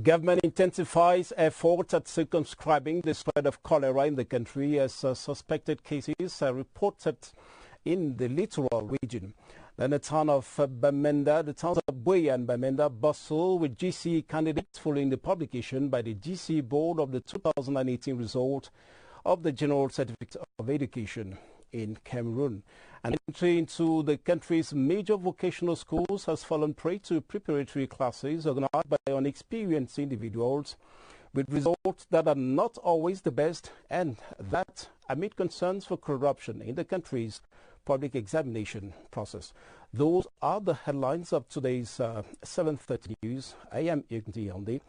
Government intensifies efforts at circumscribing the spread of cholera in the country as suspected cases are reported in the littoral region. Then the town of Bamenda, the towns of Buea and Bamenda bustle with GC candidates following the publication by the GC board of the 2018 result of the General Certificate of Education in Cameroon. And entry into the country's major vocational schools has fallen prey to preparatory classes organized by inexperienced individuals with results that are not always the best, and that amid concerns for corruption in the country's public examination process. Those are the headlines of today's 7:30 news. I am Igndi Yonde.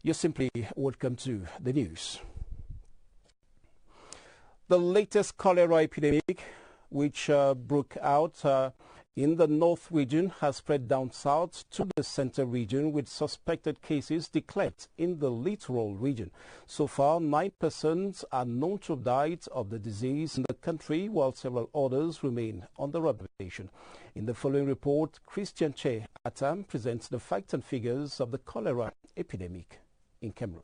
You're simply welcome to the news. The latest cholera epidemic, which broke out in the north region, has spread down south to the center region, with suspected cases declared in the littoral region. So far, 9 persons are known to have died of the disease in the country, while several others remain under observation. In the following report, Christian Che Atam presents the facts and figures of the cholera epidemic in Cameroon.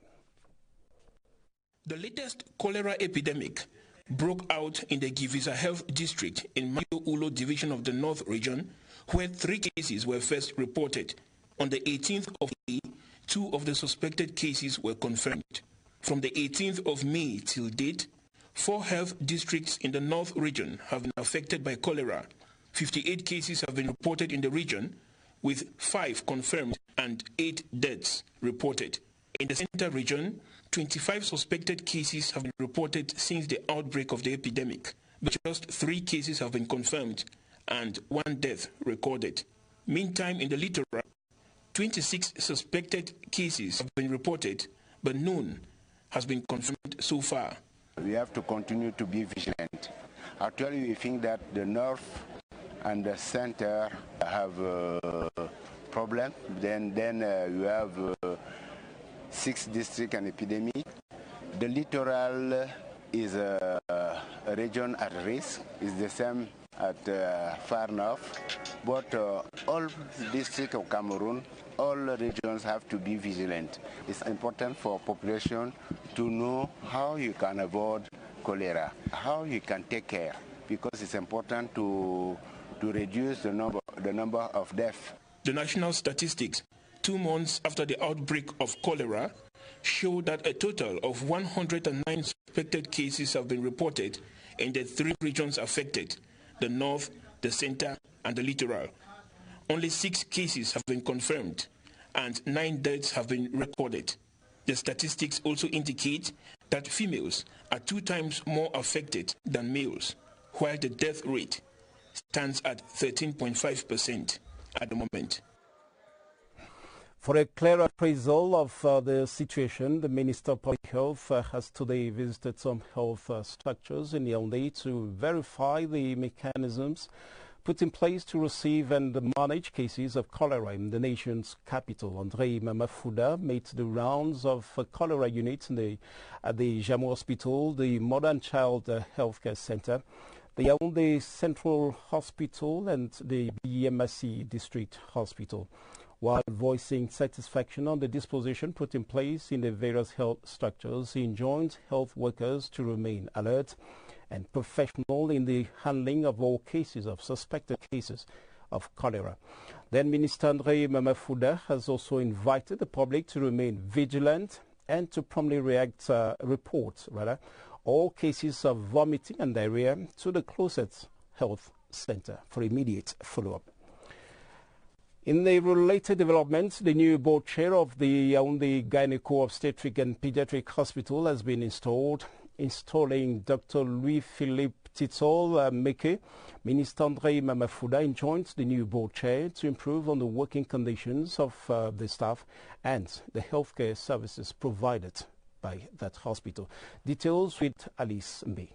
The latest cholera epidemic broke out in the Givisa Health District in Mayo Ulo Division of the North Region, where 3 cases were first reported. On the 18th of May, 2 of the suspected cases were confirmed. From the 18th of May till date, 4 health districts in the North Region have been affected by cholera. 58 cases have been reported in the region, with 5 confirmed and 8 deaths reported. In the Center Region, 25 suspected cases have been reported since the outbreak of the epidemic, but just 3 cases have been confirmed and 1 death recorded. Meantime, in the littoral, 26 suspected cases have been reported, but none has been confirmed so far. We have to continue to be vigilant. Actually, we think that the north and the center have a problem. Then you have 6 districts and epidemic. The littoral is a region at risk. It's the same at far north. But all districts of Cameroon, all regions have to be vigilant. It's important for population to know how you can avoid cholera, how you can take care, because it's important to reduce the number of deaths. The national statistics 2 months after the outbreak of cholera show that a total of 109 suspected cases have been reported in the 3 regions affected, the north, the center, and the littoral. Only 6 cases have been confirmed, and 9 deaths have been recorded. The statistics also indicate that females are 2 times more affected than males, while the death rate stands at 13.5% at the moment. For a clear appraisal of the situation, the Minister of Public Health has today visited some health structures in Yaoundé to verify the mechanisms put in place to receive and manage cases of cholera in the nation's capital. Andre Mamafouda made the rounds of cholera units at the Jamou Hospital, the Modern Child Healthcare Center, the Yaoundé Central Hospital, and the BMSC District Hospital. While voicing satisfaction on the disposition put in place in the various health structures, he enjoined health workers to remain alert and professional in the handling of all cases of suspected cases of cholera. Then Minister Andre Mamafouda has also invited the public to remain vigilant and to promptly report all cases of vomiting and diarrhea to the closest health center for immediate follow-up. In the related developments, the new board chair of the Yaoundé Gynaeco-Obstetric and Pediatric Hospital has been installed, installing Dr. Louis-Philippe Titol Meke. Minister Andre Mamafouda enjoined the new board chair to improve on the working conditions of the staff and the healthcare services provided by that hospital. Details with Alice Mbe.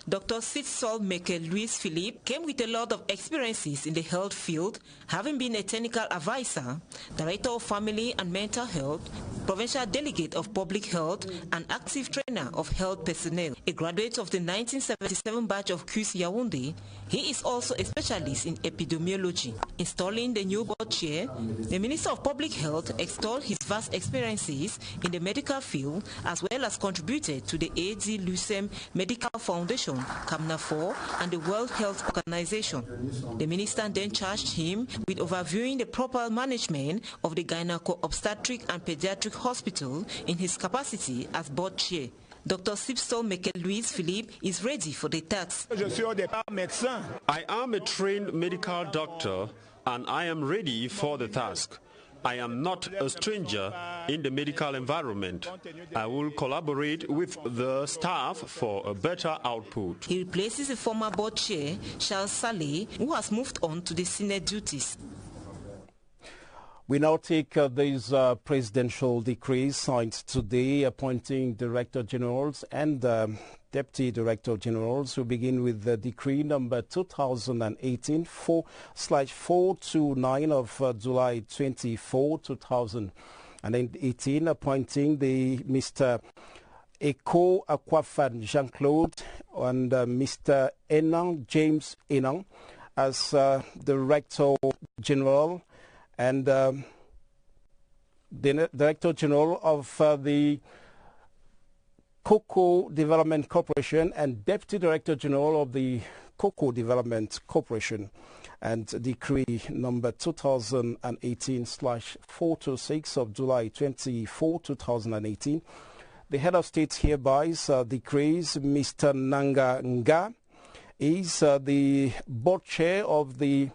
Dr. Sitsol Meke Louis Philippe came with a lot of experiences in the health field, having been a technical advisor, director of family and mental health, provincial delegate of public health, and active trainer of health personnel. A graduate of the 1977 batch of QS Yaoundé, he is also a specialist in epidemiology. Installing the new board chair, the Minister of Public Health extolled his vast experiences in the medical field, as well as contributed to the AD-Lucem Medical Foundation, CAMNA4, and the World Health Organization. The minister then charged him with overviewing the proper management of the Gyneco-Obstetric and Pediatric Hospital in his capacity as board chair. Dr. Sipstol Meke Louis Philippe is ready for the task. I am a trained medical doctor and I am ready for the task. I am not a stranger in the medical environment. I will collaborate with the staff for a better output. He replaces the former board chair, Charles Saleh, who has moved on to the senior duties. We now take these presidential decrees signed today appointing Director Generals and Deputy Director Generals. We begin with the decree number 2018-4/429 of July 24, 2018, appointing the Mr. Eko Akwafan Jean-Claude and Mr. Enang James Enang as Director General and the Director General of the Cocoa Development Corporation and Deputy Director General of the Cocoa Development Corporation, and decree number 2018/426 of July 24, 2018. The head of state hereby decrees Mr. Nanga Nga is the board chair of the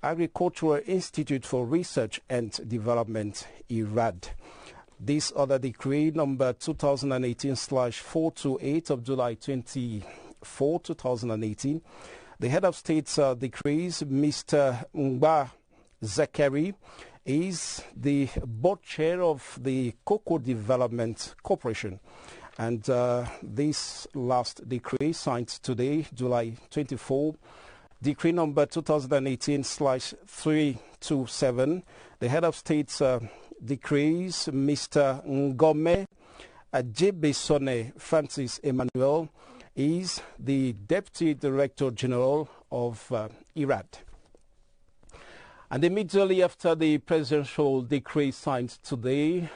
Agricultural Institute for Research and Development, IRAD. This other decree, number 2018/428 of July 24, 2018, the head of state decrees Mr. Ngba Zakari is the board chair of the Cocoa Development Corporation. And this last decree signed today, July 24, decree number 2018/327, the head of state decrees Mr. Ngome Ajebesone Francis Emmanuel is the Deputy Director General of IRAD. And immediately after the presidential decree signed today,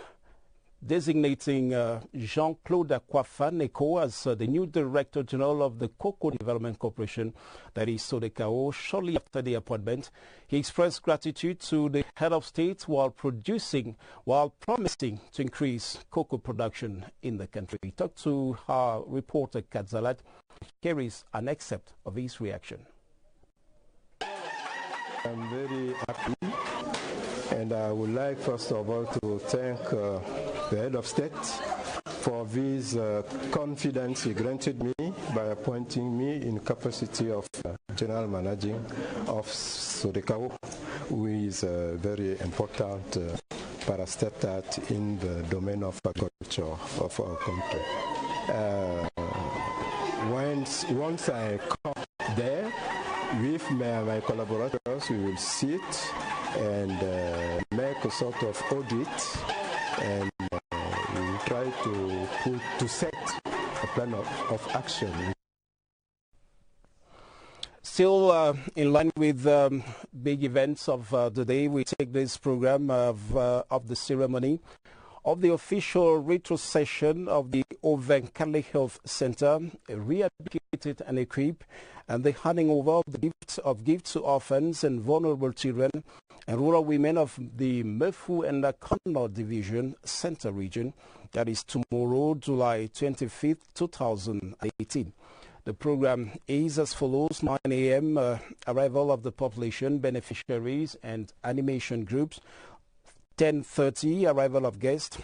designating Jean-Claude Akwafan Eko as the new Director General of the Cocoa Development Corporation, that is Sodekao, shortly after the appointment, he expressed gratitude to the head of state while promising to increase cocoa production in the country. He talked to our reporter Kadzalat. Here is an excerpt of his reaction. I'm very happy, and I would like first of all to thank the head of state for this confidence he granted me by appointing me in capacity of general managing of Sodekao, who is a very important parastatal in the domain of agriculture of our country. Once I come there, with my collaborators, we will sit and make a sort of audit, and we will try to set a plan of action. Still in line with big events of the day, we take this program of the ceremony of the official retrocession of the Ovenkale Health Center, rehabilitated and equipped, and the handing over of gifts to orphans and vulnerable children and rural women of the Mefu and the Kano Division Center region. That is tomorrow, July 25th, 2018. The program is as follows: 9 a.m. Arrival of the population, beneficiaries and animation groups. 10:30 arrival of guests.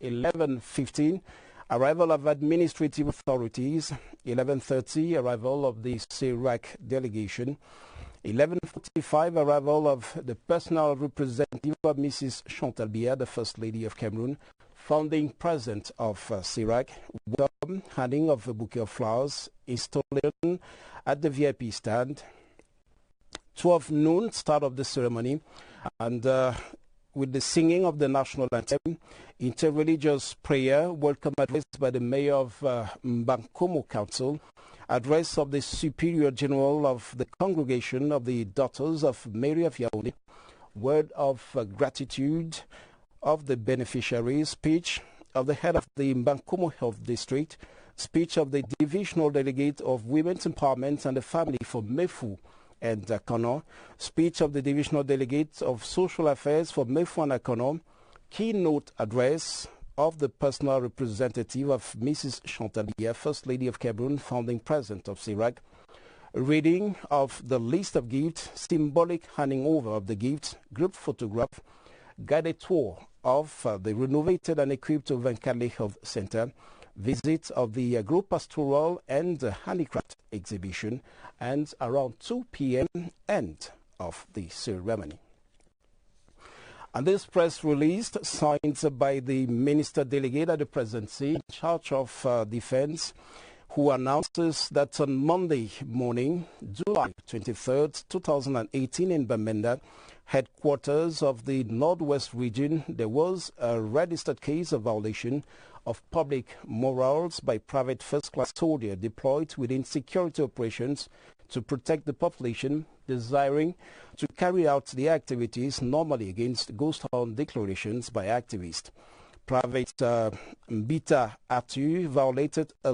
11:15 arrival of administrative authorities. 11:30 arrival of the CIRAC delegation. 11:45 arrival of the personal representative of Mrs. Chantal Biya, the First Lady of Cameroon, founding president of CIRAC. handing of a bouquet of flowers, installation at the VIP stand, 12 noon, start of the ceremony, and with the singing of the national anthem, interreligious prayer, welcome address by the mayor of Mbankomo Council, address of the Superior General of the Congregation of the Daughters of Mary of Yaoundé, word of gratitude of the beneficiaries, speech of the head of the Mbankomo Health District, speech of the Divisional Delegate of Women's Empowerment and the Family for Mefu and Akono, speech of the Divisional Delegate of Social Affairs for Mefu and Akono, keynote address of the personal representative of Mrs. Chantalia, First Lady of Cameroon, founding president of CIRAC, reading of the list of gifts, symbolic handing over of the gifts, group photograph, guided tour of the renovated and equipped Vankale Health Center, visit of the group pastoral and handicraft exhibition, and around 2 p.m. end of the ceremony. And this press release signed by the Minister Delegate at the Presidency in charge of Defense, who announces that on Monday morning, July 23rd, 2018 in Bamenda, headquarters of the Northwest region, there was a registered case of violation of public morals by private first-class soldier deployed within security operations to protect the population, desiring to carry out the activities normally against ghost town declarations by activists. Private Mbita Atu violated a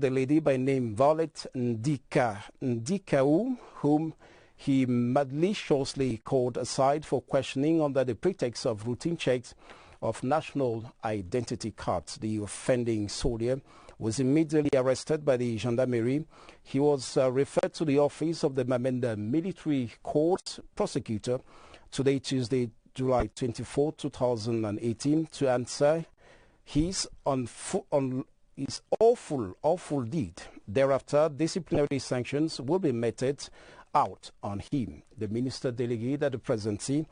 lady by name Violet Ndikau, whom he maliciously called aside for questioning under the pretext of routine checks of national identity cards. The offending soldier was immediately arrested by the gendarmerie. He was referred to the office of the Bamenda Military Court prosecutor today, Tuesday, July 24, 2018, to answer his awful deed. Thereafter, disciplinary sanctions will be meted out on him. The Minister Delegate at the Presidency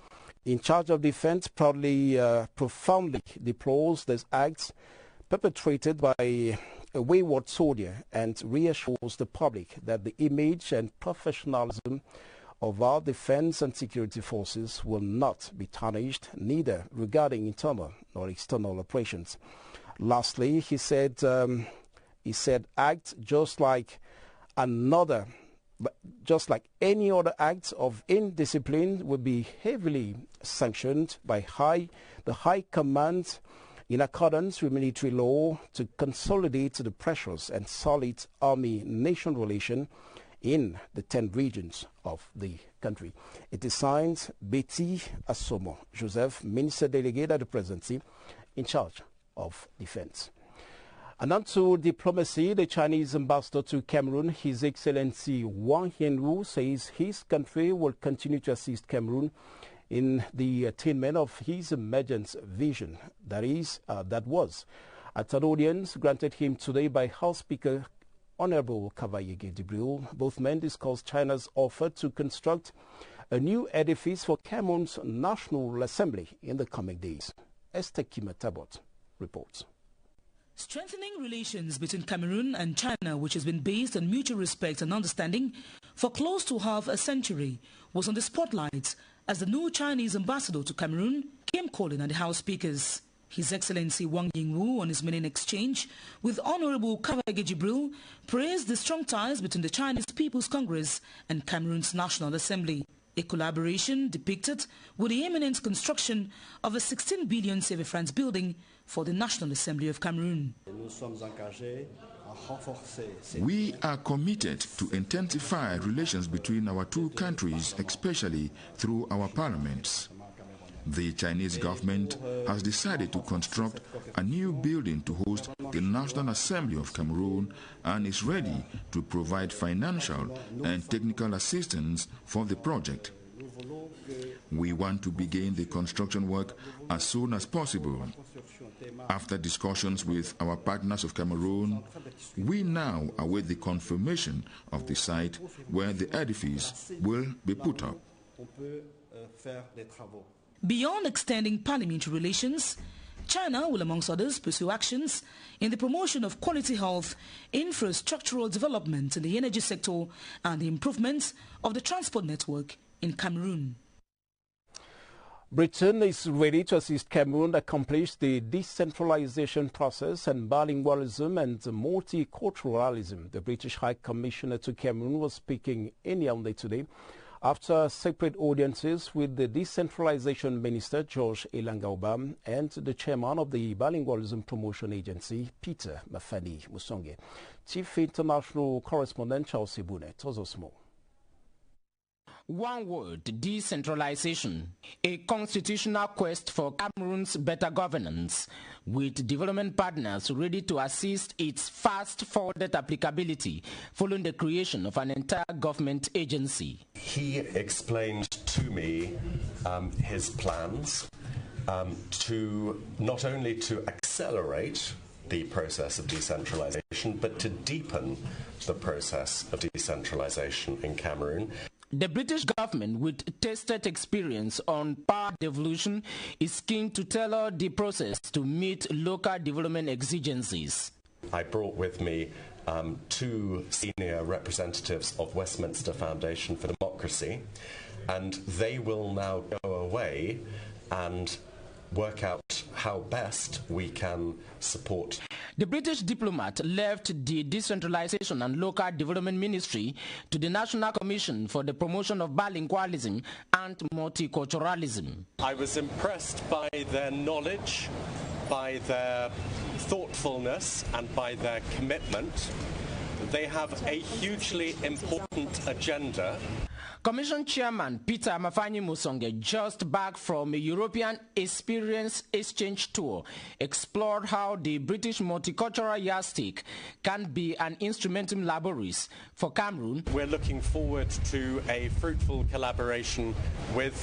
in charge of defense proudly, profoundly deplores these acts perpetrated by a wayward soldier and reassures the public that the image and professionalism of our defense and security forces will not be tarnished, neither regarding internal nor external operations. Lastly, he said, act just like any other act of indiscipline will be heavily sanctioned by the High Command in accordance with military law to consolidate the precious and solid army-nation relation in the 10 regions of the country. It is signed Betty Asomo Joseph, Minister Delegate at the Presidency in charge of Defense. And on to diplomacy, the Chinese ambassador to Cameroon, His Excellency Wang Yanwu, says his country will continue to assist Cameroon in the attainment of his emergence vision. That was at an audience granted him today by House Speaker Honorable Kavayege Dibril. Both men discussed China's offer to construct a new edifice for Cameroon's National Assembly in the coming days. Esther Kima-Tabot reports. Strengthening relations between Cameroon and China, which has been based on mutual respect and understanding for close to half a century, was on the spotlight as the new Chinese ambassador to Cameroon came calling on the House speakers. His Excellency Wang Yingwu, on his maiden exchange with Honorable Kavayege Jibril, praised the strong ties between the Chinese People's Congress and Cameroon's National Assembly. A collaboration depicted with the imminent construction of a 16 billion CFA francs building for the National Assembly of Cameroon. We are committed to intensify relations between our two countries, especially through our parliaments. The Chinese government has decided to construct a new building to host the National Assembly of Cameroon and is ready to provide financial and technical assistance for the project. We want to begin the construction work as soon as possible. After discussions with our partners of Cameroon, we now await the confirmation of the site where the edifice will be put up. Beyond extending parliamentary relations, China will, amongst others, pursue actions in the promotion of quality health, infrastructural development in the energy sector, and the improvement of the transport network in Cameroon. Britain is ready to assist Cameroon accomplish the decentralization process and bilingualism and multiculturalism. The British High Commissioner to Cameroon was speaking in Yaoundé today after separate audiences with the Decentralization Minister, George Elanga-Obam, and the chairman of the Bilingualism Promotion Agency, Peter Mafani Musonge. Chief International Correspondent Charles Sibune tells us more. One word, decentralization, a constitutional quest for Cameroon's better governance, with development partners ready to assist its fast-forwarded applicability following the creation of an entire government agency. He explained to me his plans to not only to accelerate the process of decentralization, but to deepen the process of decentralization in Cameroon. The British government, with tested experience on power devolution, is keen to tailor the process to meet local development exigencies. I brought with me two senior representatives of Westminster Foundation for Democracy, and they will now go away and work out how best we can support. The British diplomat left the Decentralization and Local Development Ministry to the National Commission for the Promotion of Bilingualism and Multiculturalism. I was impressed by their knowledge, by their thoughtfulness, and by their commitment. They have a hugely important agenda. Commission Chairman Peter Mafani Musonge, just back from a European experience exchange tour, explored how the British multicultural yardstick can be an instrumentum laboris for Cameroon. We're looking forward to a fruitful collaboration with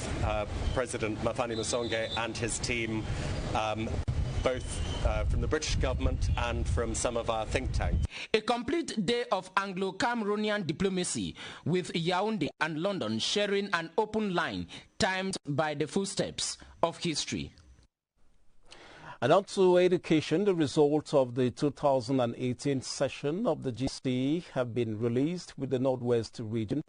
President Mafani Musonge and his team, both from the British government and from some of our think tanks. A complete day of Anglo-Cameroonian diplomacy, with Yaoundé and London sharing an open line timed by the footsteps of history. And on to education, the results of the 2018 session of the GCE have been released, with the Northwest region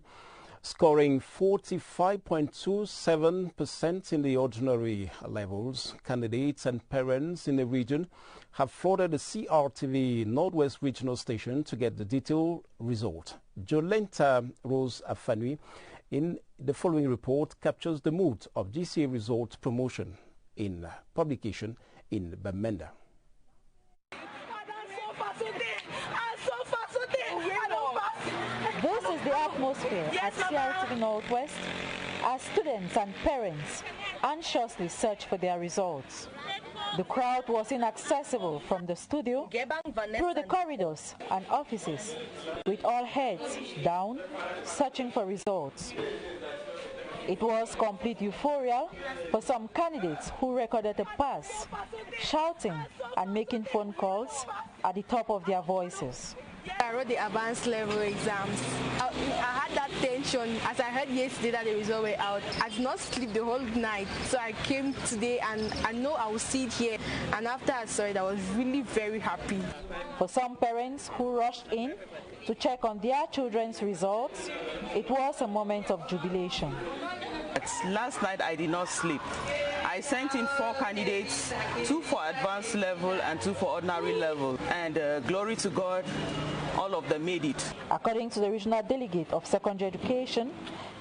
scoring 45.27% in the ordinary levels. Candidates and parents in the region have flooded the CRTV Northwest Regional Station to get the detailed result. Jolenta Rose Afanui in the following report captures the mood of GCE result promotion in publication in Bamenda. This is the atmosphere at CRTV Northwest as students and parents anxiously search for their results. The crowd was inaccessible from the studio through the corridors and offices, with all heads down, searching for results. It was complete euphoria for some candidates who recorded a pass, shouting and making phone calls at the top of their voices. I wrote the advanced level exams. I had that tension as I heard yesterday that the results were out. I did not sleep the whole night, so I came today and I know I will see it here. And after I saw it, I was really very happy. For some parents who rushed in to check on their children's results, it was a moment of jubilation. Last night I did not sleep. I sent in 4 candidates, 2 for advanced level and 2 for ordinary level, and glory to God, all of them made it. According to the regional delegate of secondary education,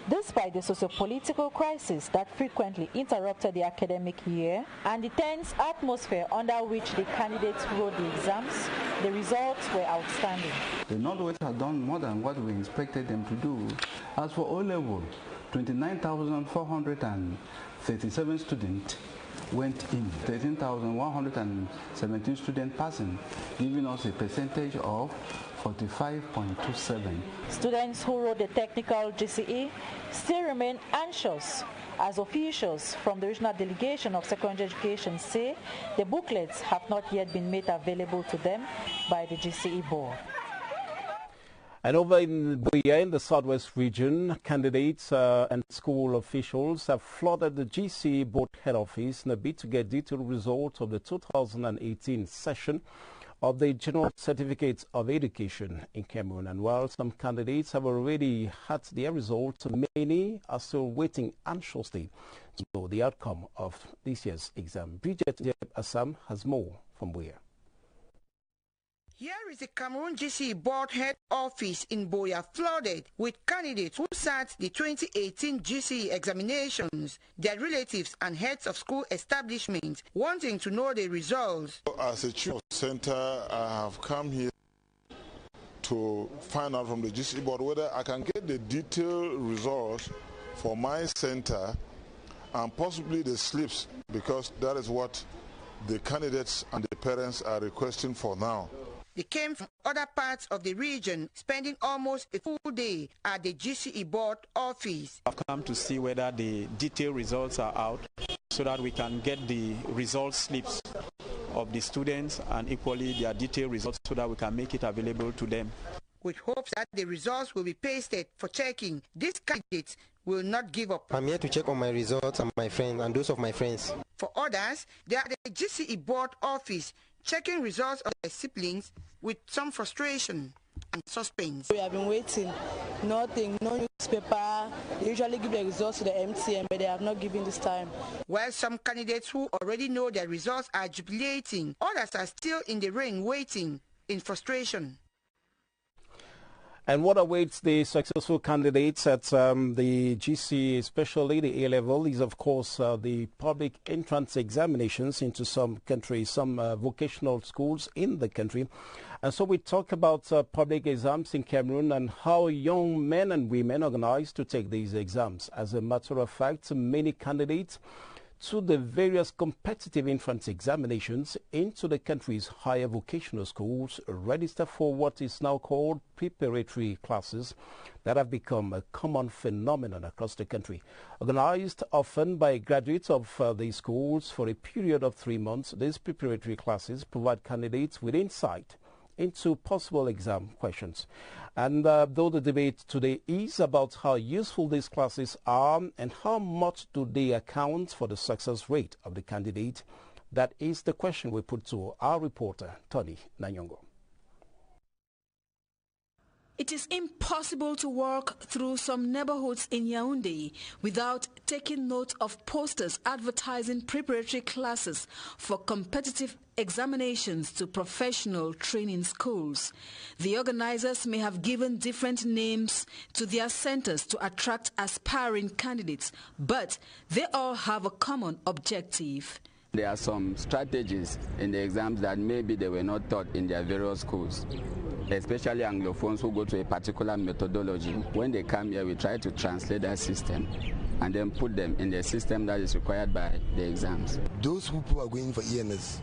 despite the socio-political crisis that frequently interrupted the academic year and the tense atmosphere under which the candidates wrote the exams, the results were outstanding. The Northwest has done more than what we expected them to do. As for O-level, 29,437 students went in, 13,117 students passing, giving us a percentage of 45.27. Students who wrote the technical GCE still remain anxious, as officials from the regional delegation of secondary education say the booklets have not yet been made available to them by the GCE board. And over in Buea, in the southwest region, candidates and school officials have flooded the GC board head office in a bid to get detailed results of the 2018 session of the General Certificate of Education in Cameroon. And while some candidates have already had their results, many are still waiting anxiously to know the outcome of this year's exam. Bridget Assam has more from Buea. Here is the Cameroon GC board head office in Buea flooded with candidates who sat the 2018 GC examinations, their relatives and heads of school establishments wanting to know the results. As a chief of center, I have come here to find out from the GC board whether I can get the detailed results for my center and possibly the slips, because that is what the candidates and the parents are requesting for now. They came from other parts of the region, spending almost a full day at the GCE board office. I've come to see whether the detailed results are out so that we can get the result slips of the students and equally their detailed results so that we can make it available to them. With hopes that the results will be pasted for checking, these candidates will not give up. I'm here to check on my results and my friends and those of my friends. For others, they are at the GCE board office checking results of their siblings with some frustration and suspense. We have been waiting, nothing, no newspaper. They usually give the results to the MTM, but they have not given this time. While some candidates who already know their results are jubilating, others are still in the rain waiting in frustration. And what awaits the successful candidates at the GC, especially the A-level, is of course the public entrance examinations into some countries, some vocational schools in the country. And so we talk about public exams in Cameroon and how young men and women organize to take these exams. As a matter of fact, many candidates to the various competitive entrance examinations into the country's higher vocational schools register for what is now called preparatory classes that have become a common phenomenon across the country. Organized often by graduates of these schools for a period of 3 months, these preparatory classes provide candidates with insight into possible exam questions. And though the debate today is about how useful these classes are and how much do they account for the success rate of the candidate, that is the question we put to our reporter, Tony Nanyongo. It is impossible to walk through some neighborhoods in Yaoundé without taking note of posters advertising preparatory classes for competitive examinations to professional training schools. The organizers may have given different names to their centers to attract aspiring candidates, but they all have a common objective. There are some strategies in the exams that maybe they were not taught in their various schools, especially Anglophones who go to a particular methodology. When they come here, we try to translate that system and then put them in the system that is required by the exams. Those who are going for ENS,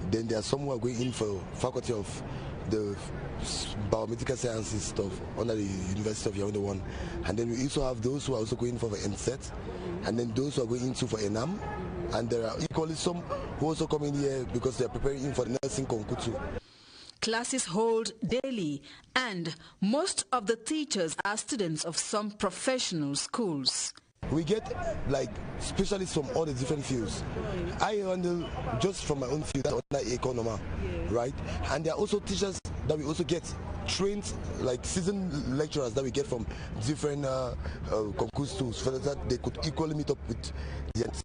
then there are some who are going in for Faculty of the Biomedical Sciences stuff under the University of Yaoundé 1. And then we also have those who are also going for NSET, and then those who are going into for ENAM. And there are equally some who also come in here because they are preparing for the nursing concours too. Classes hold daily, and most of the teachers are students of some professional schools. We get like specialists from all the different fields. I handle just from my own field, under economy, right? And there are also teachers that we also get trained, like seasoned lecturers that we get from different concours tools, so that they could equally meet up with the ends.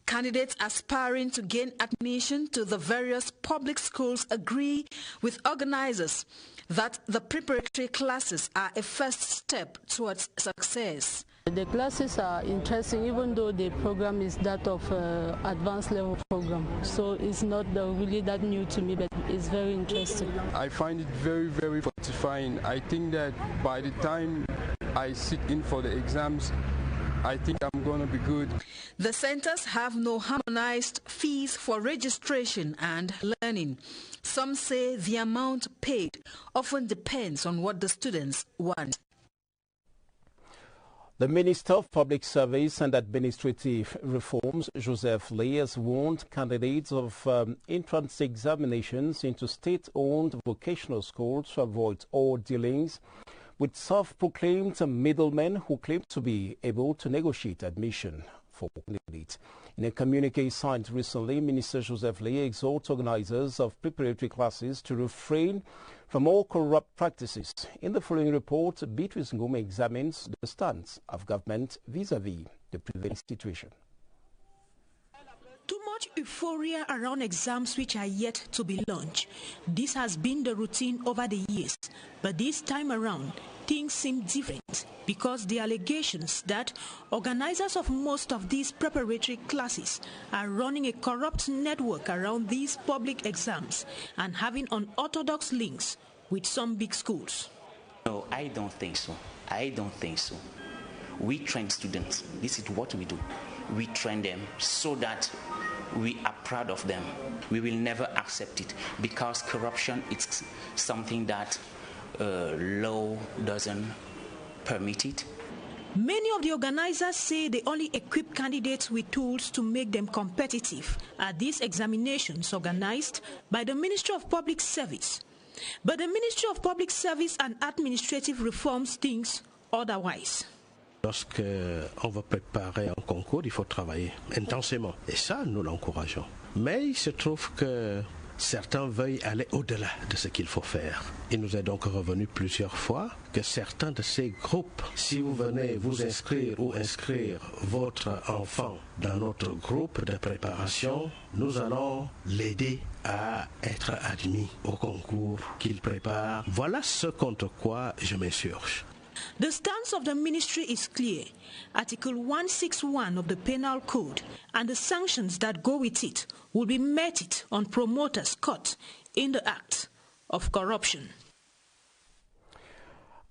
Candidates aspiring to gain admission to the various public schools agree with organizers that the preparatory classes are a first step towards success. The classes are interesting, even though the program is that of advanced level program. So it's not really that new to me, but it's very interesting. I find it very, very fortifying. I think that by the time I sit in for the exams, I think I'm going to be good. The centers have no harmonized fees for registration and learning. Some say the amount paid often depends on what the students want. The Minister of Public Service and Administrative Reforms, Joseph Lee, has warned candidates of entrance examinations into state-owned vocational schools to avoid all dealings with self-proclaimed middlemen who claim to be able to negotiate admission for candidates. In a communique signed recently, Minister Joseph Lee exhorts organizers of preparatory classes to refrain from all corrupt practices. In the following report, Beatrice Ngume examines the stance of government vis-à-vis the prevailing situation. Too much euphoria around exams which are yet to be launched. This has been the routine over the years, but this time around, things seem different because the allegations that organizers of most of these preparatory classes are running a corrupt network around these public exams and having unorthodox links with some big schools. No, I don't think so. I don't think so. We train students. This is what we do. We train them so that we are proud of them. We will never accept it because corruption is something that law doesn't permit it. Many of the organizers say they only equip candidates with tools to make them competitive at these examinations organized by the Ministry of Public Service. But the Ministry of Public Service and Administrative Reforms thinks otherwise. Lorsqu'on va préparer un concours, il faut travailler intensément. Et ça, nous l'encourageons. Mais il se trouve que certains veuillent aller au-delà de ce qu'il faut faire. Il nous est donc revenu plusieurs fois que certains de ces groupes, si vous venez vous inscrire ou inscrire votre enfant dans notre groupe de préparation, nous allons l'aider à être admis au concours qu'il prépare. Voilà ce contre quoi je m'insurge. The stance of the ministry is clear. Article 161 of the Penal Code and the sanctions that go with it will be meted on promoters caught in the act of corruption.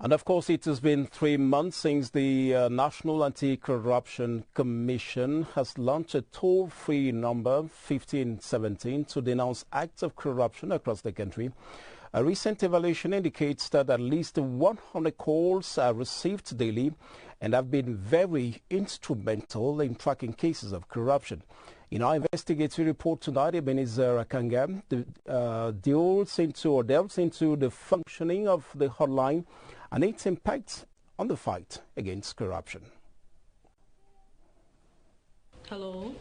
And of course, it has been 3 months since the National Anti-Corruption Commission has launched a toll-free number 1517 to denounce acts of corruption across the country. A recent evaluation indicates that at least 100 calls are received daily and have been very instrumental in tracking cases of corruption. In our investigative report tonight, Ebenezer Akanga delves into the functioning of the hotline and its impact on the fight against corruption. Hello?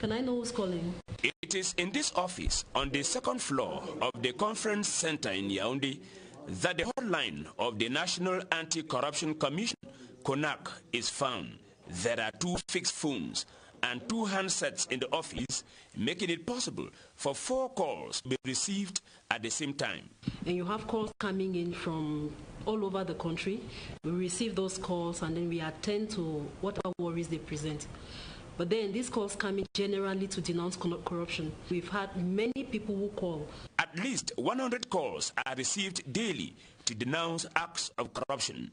Can I know who's calling? It is in this office on the second floor of the conference center in Yaoundé that the hotline of the National Anti-Corruption Commission, CONAC, is found. There are 2 fixed phones and 2 handsets in the office, making it possible for 4 calls to be received at the same time. And you have calls coming in from all over the country. We receive those calls and then we attend to whatever worries they present. But then these calls come in generally to denounce corruption. We've had many people who call. At least 100 calls are received daily to denounce acts of corruption.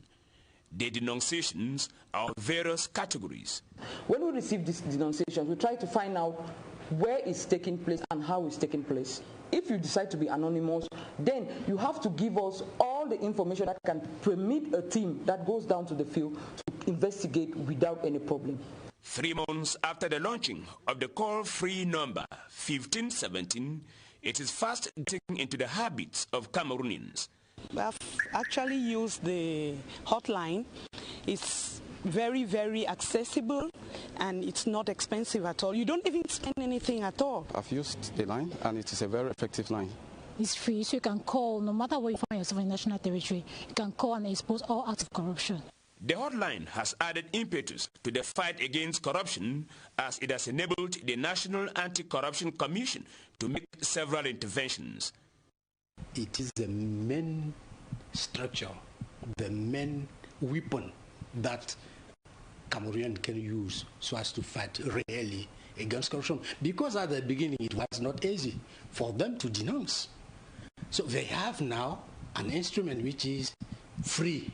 The denunciations are of various categories. When we receive these denunciations, we try to find out where it's taking place and how it's taking place. If you decide to be anonymous, then you have to give us all the information that can permit a team that goes down to the field to investigate without any problem. 3 months after the launching of the call-free number 1517, it is fast getting into the habits of Cameroonians. We have actually used the hotline. It's very, very accessible and it's not expensive at all. You don't even spend anything at all. I've used the line and it is a very effective line. It's free, so you can call no matter where you find yourself in national territory. You can call and expose all acts of corruption. The hotline has added impetus to the fight against corruption as it has enabled the National Anti-Corruption Commission to make several interventions. It is the main structure, the main weapon that Cameroonians can use so as to fight really against corruption. Because at the beginning it was not easy for them to denounce. So they have now an instrument which is free.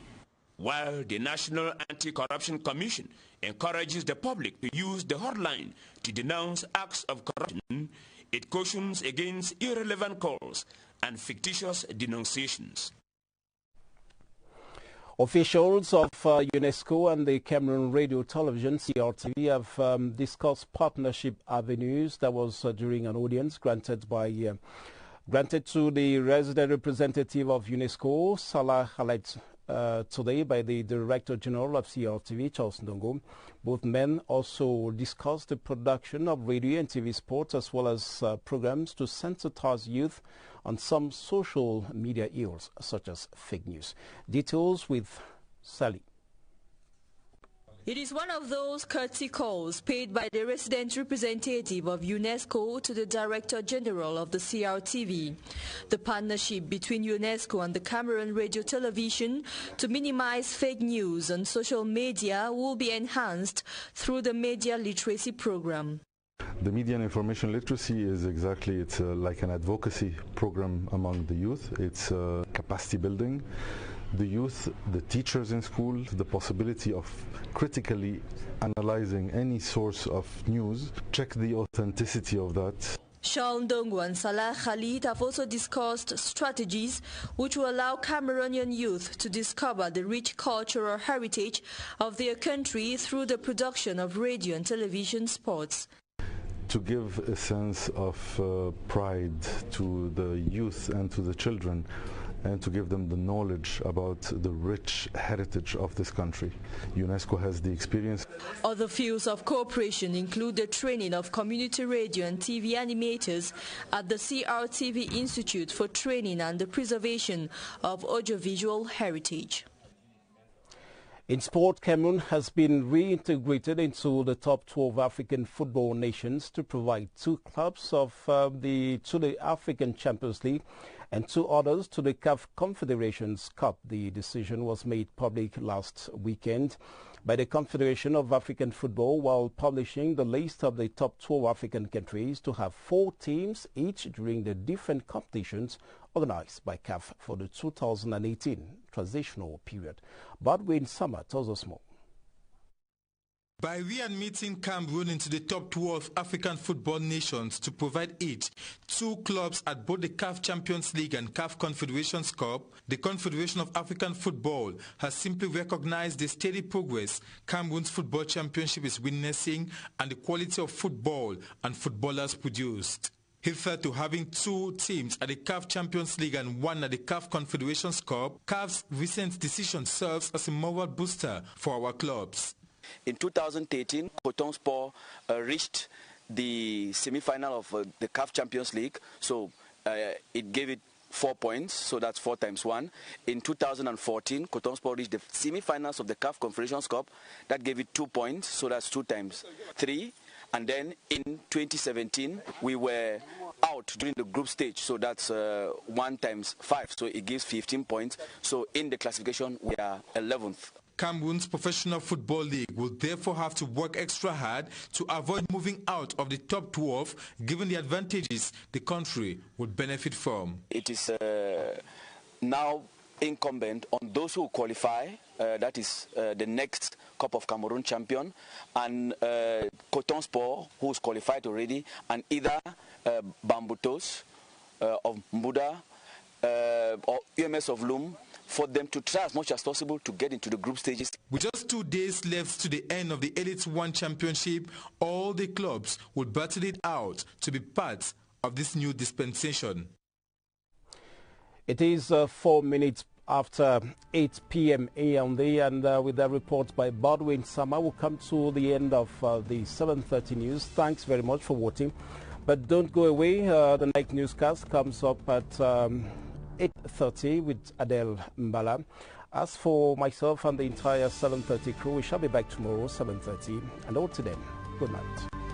While the National Anti-Corruption Commission encourages the public to use the hotline to denounce acts of corruption, it cautions against irrelevant calls and fictitious denunciations. Officials of UNESCO and the Cameroon Radio Television, CRTV, have discussed partnership avenues. That was during an audience granted by Granted to the resident representative of UNESCO, Salah Khaled, today by the Director General of CRTV, Charles Ndongo. Both men also discussed the production of radio and TV sports as well as programs to sensitize youth on some social media ills such as fake news. Details with Sally. It is one of those courtesy calls paid by the resident representative of UNESCO to the Director General of the CRTV. The partnership between UNESCO and the Cameroon Radio Television to minimize fake news on social media will be enhanced through the media literacy program. The media and information literacy is it's like an advocacy program among the youth. It's capacity building. The youth, the teachers in school, the possibility of critically analyzing any source of news, check the authenticity of that. Charles Ndongo and Salah Khalid have also discussed strategies which will allow Cameroonian youth to discover the rich cultural heritage of their country through the production of radio and television sports. To give a sense of pride to the youth and to the children, and to give them the knowledge about the rich heritage of this country. UNESCO has the experience. Other fields of cooperation include the training of community radio and TV animators at the CRTV Institute for Training and the Preservation of Audiovisual Heritage. In sport, Cameroon has been reintegrated into the top 12 African football nations to provide 2 clubs to the African Champions League and 2 others to the CAF Confederations Cup. The decision was made public last weekend by the Confederation of African Football while publishing the list of the top 12 African countries to have 4 teams each during the different competitions organized by CAF for the 2018 transitional period. Bodwin Summer tells us more. By readmitting Cameroon into the top 12 African football nations to provide each 2 clubs at both the CAF Champions League and CAF Confederations Cup, the Confederation of African Football has simply recognized the steady progress Cameroon's football championship is witnessing and the quality of football and footballers produced. Hitherto having 2 teams at the CAF Champions League and 1 at the CAF Confederations Cup, CAF's recent decision serves as a moral booster for our clubs. In 2013, Coton Sport reached the semi-final of the CAF Champions League, so it gave it 4 points, so that's 4 times 1. In 2014, Coton Sport reached the semi-finals of the CAF Confederations Cup, that gave it 2 points, so that's 2 times 3. And then in 2017, we were out during the group stage, so that's 1 times 5, so it gives 15 points. So in the classification, we are 11th. Cameroon's Professional Football League will therefore have to work extra hard to avoid moving out of the top 12, given the advantages the country would benefit from. It is now incumbent on those who qualify, that is the next Cup of Cameroon champion, and Coton Sport, who's qualified already, and either Bambutos of Mbuda or UMS of Loom, for them to try as much as possible to get into the group stages. With just 2 days left to the end of the Elite 1 Championship, all the clubs will battle it out to be part of this new dispensation. It is 4 minutes after 8 p.m. Yaoundé, and with that report by Bodwin Sama, we'll come to the end of the 7:30 news. Thanks very much for watching. But don't go away. The night newscast comes up at 8:30 with Adele Mbala. As for myself and the entire 7:30 crew, we shall be back tomorrow, 7:30. And all to them, good night.